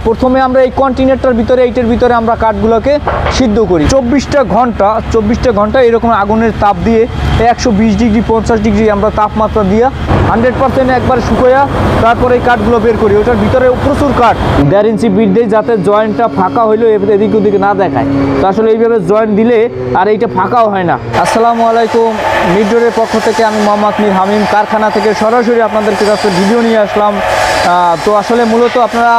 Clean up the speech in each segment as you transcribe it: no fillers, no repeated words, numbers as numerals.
প্রথমে আমরা এই কন্টেনারটার ভিতরে এইটার ভিতরে আমরা কাঠগুলোকে সিদ্ধ করি 24টা ঘন্টা এরকম আগুনের তাপ দিয়ে 120 ডিগ্রি 50 ডিগ্রি আমরা তাপমাত্রা দিয়ে 100% একবার শুকোয়া তারপরে এই কাঠগুলো বের করি। ওটার ভিতরে প্রচুর কাঠ 1.5 ইঞ্চি বিট দিয়ে যাতে জয়েন্টটা ফাঁকা হইলেও এদিক ওদিকে না দেখায়। তো আসলে এইভাবে জয়েন্ট দিলে আর এইটা ফাঁকাও হয় না। আসসালামু আলাইকুম, মিডডোরের পক্ষ থেকে আমি মোহাম্মদ মীর হামিম কারখানা থেকে সরাসরি আপনাদেরকে কাছে ভিডিও নিয়ে আসলাম। তো আসলে মূলত আপনারা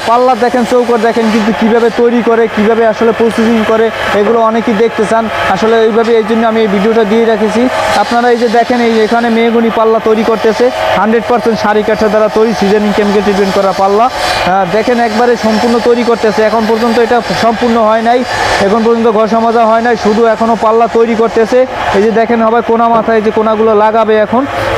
পাল্লা দেখেন, চৌকাঠ দেখেন, কিন্তু কিভাবে তৈরি করে, কিভাবে আসলে প্রসেসিং করে এগুলো অনেকেই দেখতে চান। আসলে এইভাবে এই জন্য আমি এই ভিডিওটা দিয়ে রেখেছি। আপনারা এই যে দেখেন, এই এখানে মেহগনি পাল্লা তৈরি করতেছে 100% সারি কাঠের দ্বারা তৈরি, সিজনিং কেমিক্যাল ট্রিটমেন্ট করা পাল্লা। দেখেন একবারে সম্পূর্ণ তৈরি করতেছে। এখন পর্যন্ত এটা সম্পূর্ণ হয় নাই, এখন পর্যন্ত ঘষা মাজা হয় নাই, শুধু এখনও পাল্লা তৈরি করতেছে। এই যে দেখেন হবে কোনা মাথায় যে কোনাগুলো লাগাবে,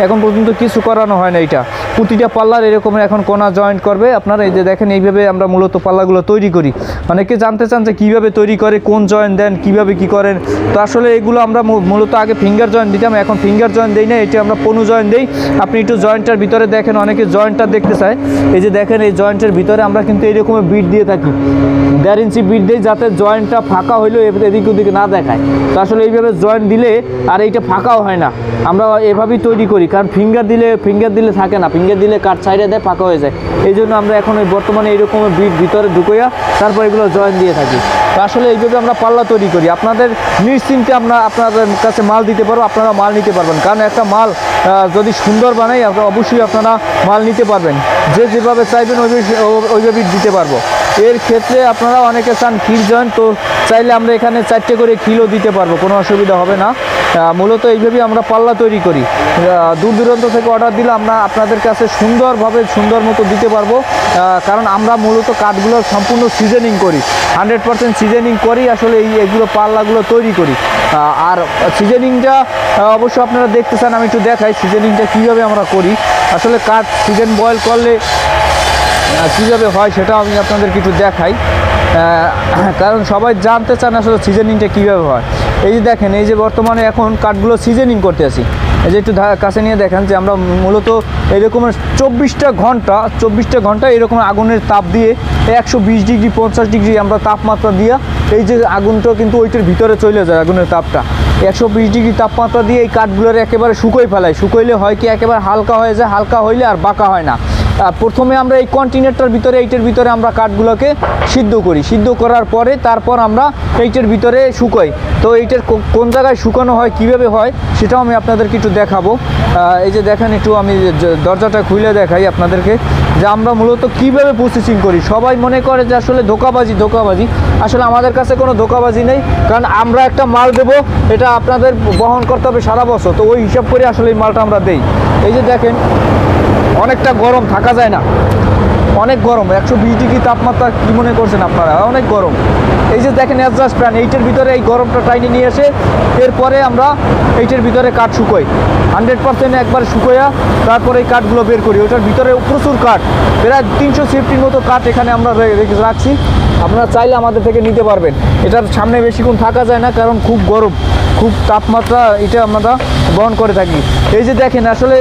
এখন পর্যন্ত কিছু করানো হয় না। এটা প্রতিটা পাল্লার এরকম এখন কোনা জয়েন্ট করবে। আপনারা এই যে দেখেন এইভাবে আমরা মূলত পাল্লাগুলো তৈরি করি। অনেকে জানতে চান যে কীভাবে তৈরি করে, কোন জয়েন্ট দেন, কীভাবে কী করেন। তো আসলে এগুলো আমরা মূলত আগে ফিঙ্গার জয়েন্ট দিতাম, এখন ফিঙ্গার জয়েন্ট দিই না, এটা আমরা পনু জয়েন্ট দিই। আপনি একটু জয়েন্টটার ভিতরে দেখেন, অনেকে জয়েন্টটা দেখতে চায়। এই যে দেখেন এই জয়েন্টের ভিতরে আমরা কিন্তু এইরকম বিট দিয়ে থাকি 1.5 ইঞ্চি বিট দিই যাতে জয়েন্টটা ফাঁকা হইলেও এদিক ওদিকে না দেখায়। তো আসলে এইভাবে জয়েন্ট দিলে আর এইটা ফাঁকাও হয় না, আমরা এভাবেই তৈরি করি। কারণ ফিঙ্গার দিলে থাকে না, ফিঙ্গার দিলে কাঠ সাইডে দেয়, ফাঁকা হয়ে যায়। এই জন্য আমরা এখন বর্তমানে এইরকম বিট ভিতরে ঢুকাইয়া তারপর এগুলো জয়েন্ট দিয়ে থাকি। তো আসলে এইভাবে আমরা পাল্লা তৈরি করি। আপনাদের নিশ্চিন্তে আমরা আপনাদের কাছে মাল দিতে পারবো, আপনারা মাল নিতে পারবেন। কারণ একটা মাল যদি সুন্দর বানাই অবশ্যই আপনারা মাল নিতে পারবেন, যেভাবে চাইবেন ওইভাবেই দিতে পারবো। এর ক্ষেত্রে আপনারা অনেকে চান খিল জয়েন্ট, তো চাইলে আমরা এখানে 4টে করে খিলও দিতে পারবো, কোনো অসুবিধা হবে না। মূলত এইভাবেই আমরা পাল্লা তৈরি করি। দূর দূরান্ত থেকে অর্ডার দিলে আমরা আপনাদের কাছে সুন্দর মতো দিতে পারবো। কারণ আমরা মূলত কাঠগুলো সম্পূর্ণ সিজনিং করি, 100% সিজনিং করি। আসলে এইগুলো পাল্লাগুলো তৈরি করি। আর সিজনিংটা অবশ্য আপনারা দেখতে চান, আমি একটু দেখাই সিজনিংটা কীভাবে আমরা করি। আসলে কাঠ সিজন বয়েল করলে কীভাবে হয় সেটা আমি আপনাদেরকে একটু দেখাই, কারণ সবাই জানতে চান আসলে সিজনিংটা কীভাবে হয়। এই যে দেখেন, এই যে বর্তমানে এখন কাঠগুলো সিজনিং করতে আসি, এই যে একটু কাছে নিয়ে দেখেন যে আমরা মূলত এরকমের 24টা ঘন্টা এরকম আগুনের তাপ দিয়ে 120 ডিগ্রি 50 ডিগ্রি আমরা তাপমাত্রা দিয়ে এই যে আগুনটা কিন্তু ওইটার ভিতরে চলে যায়। আগুনের তাপটা 120 ডিগ্রি তাপমাত্রা দিয়ে এই কাঠগুলোর একেবারে শুকোই ফেলায়। শুকোইলে হয় কি একেবারে হালকা হয়ে যায়, হালকা হইলে আর বাঁকা হয় না। প্রথমে আমরা এই কন্টেনারটার ভিতরে এইটার ভিতরে আমরা কাঠগুলোকে সিদ্ধ করি, সিদ্ধ করার পরে তারপর আমরা এইটার ভিতরে শুকাই। তো এইটার কোন জায়গায় শুকানো হয়, কিভাবে হয় সেটাও আমি আপনাদেরকে একটু দেখাবো। এই যে দেখেন, একটু আমি দরজাটা খুলে দেখাই আপনাদেরকে যে আমরা মূলত কিভাবে প্রসেসিং করি। সবাই মনে করে যে আসলে ধোঁকাবাজি, আসলে আমাদের কাছে কোনো ধোঁকাবাজি নেই। কারণ আমরা একটা মাল দেবো, এটা আপনাদের বহন করতে হবে সারা বছর, তো ওই হিসাব করে আসলে এই মালটা আমরা দেই। এই যে দেখেন অনেকটা গরম, থাকা যায় না, অনেক গরম, 120 ডিগ্রি তাপমাত্রা। কী মনে করছেন আপনারা, অনেক গরম। এই যে দেখেন অ্যাডজাস্ট ফ্যান, এইটার ভিতরে এই গরমটা টাইনে নিয়ে এসে এরপরে আমরা এইটার ভিতরে কাঠ শুকোই 100% একবার শুকোয়া তারপরে এই কাঠগুলো বের করি। ওটার ভিতরে প্রচুর কাঠ, প্রায় 350 মতো কাঠ এখানে আমরা রাখছি। আপনারা চাইলে আমাদের থেকে নিতে পারবেন। এটার সামনে বেশিক্ষণ থাকা যায় না, কারণ খুব গরম, খুব তাপমাত্রা এটা আমরা বহন করে থাকি। এই যে দেখেন আসলে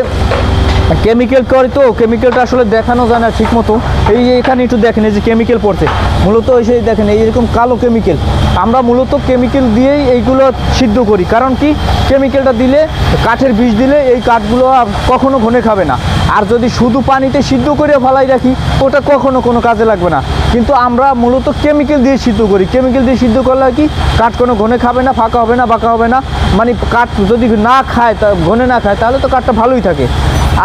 কেমিক্যাল করে, তো কেমিক্যালটা আসলে দেখানো যায় না ঠিক মতো। এই যে এখানে একটু দেখেন, এই যে কেমিক্যাল পড়ছে মূলত, এসে দেখেন এইরকম কালো কেমিক্যাল। আমরা মূলত কেমিক্যাল দিয়েই এইগুলো সিদ্ধ করি। কারণ কি, কেমিক্যালটা দিলে, কাঠের বিষ দিলে এই কাঠগুলো কখনো ঘনে খাবে না। আর যদি শুধু পানিতে সিদ্ধ করে ফেলাই রাখি, ওটা কখনো কোনো কাজে লাগবে না। কিন্তু আমরা মূলত কেমিক্যাল দিয়ে সিদ্ধ করি। কেমিক্যাল দিয়ে সিদ্ধ করলে কি কাঠ কোনো ঘনে খাবে না, ফাঁকা হবে না, বাঁকা হবে না। মানে কাঠ যদি না খায়, ঘনে না খায়, তাহলে তো কাঠটা ভালোই থাকে।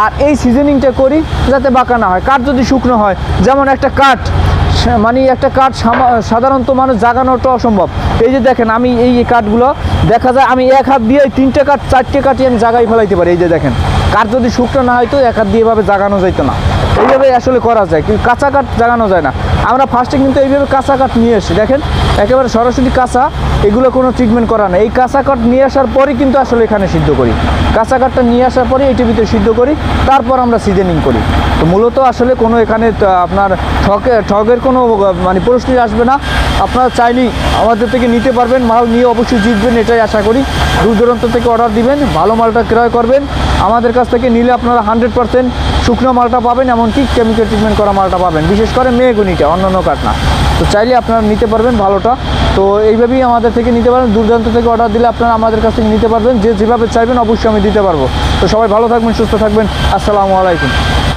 আর এই সিজনিংটা করি যাতে বাঁকা না হয়। কাঠ যদি শুকনো হয়, যেমন একটা কাঠ সাধারণত মানুষ জাগানোটা অসম্ভব। এই যে দেখেন আমি এই কাঠগুলো দেখা যায় আমি এক হাত দিয়ে 3টে কাঠ 4টে কাঠই আমি জাগাই ফেলাইতে পারি। এই যে দেখেন, কাঠ যদি শুকনো না হয় তো এক হাত দিয়ে এভাবে জাগানো যাইতো না। এইভাবে আসলে করা যায়, কিন্তু কাঁচা কাঠ জাগানো যায় না। আমরা ফার্স্টে কিন্তু এইভাবে কাঁচা কাঠ নিয়ে এসেছি, দেখেন একেবারে সরাসরি কাঁচা এগুলো কোনো ট্রিটমেন্ট করা না। এই কাঁচা কাঠ নিয়ে আসার পরই কিন্তু আসলে এখানে সিদ্ধ করি। কাঁচা কাঠটা নিয়ে আসার পরে এটির ভিতরে সিদ্ধ করি, তারপর আমরা সিজনিং করি। তো মূলত আসলে কোনো এখানে আপনার ঠগের কোনো মানে প্রশ্নই আসবে না। আপনারা চাইলেই আমাদের থেকে নিতে পারবেন, মাল নিয়ে অবশ্যই জিতবেন এটাই আশা করি। দূর দূরান্ত থেকে অর্ডার দিবেন, ভালো মালটা ক্রয় করবেন। আমাদের কাছ থেকে নিলে আপনারা 100% শুকনো মালটা পাবেন, এমনকি কেমিক্যাল ট্রিটমেন্ট করা মালটা পাবেন, বিশেষ করে মেহগনিটা, অন্যান্য কাঠ না। তো চাইলে আপনারা নিতে পারবেন ভালোটা। তো এইভাবেই আমাদের থেকে নিতে পারেন। দূর দূরান্ত থেকে অর্ডার দিলে আপনারা আমাদের কাছ থেকে নিতে পারবেন, যে যেভাবে চাইবেন অবশ্যই আমি দিতে পারবো। তো সবাই ভালো থাকবেন, সুস্থ থাকবেন। আসসালামু আলাইকুম।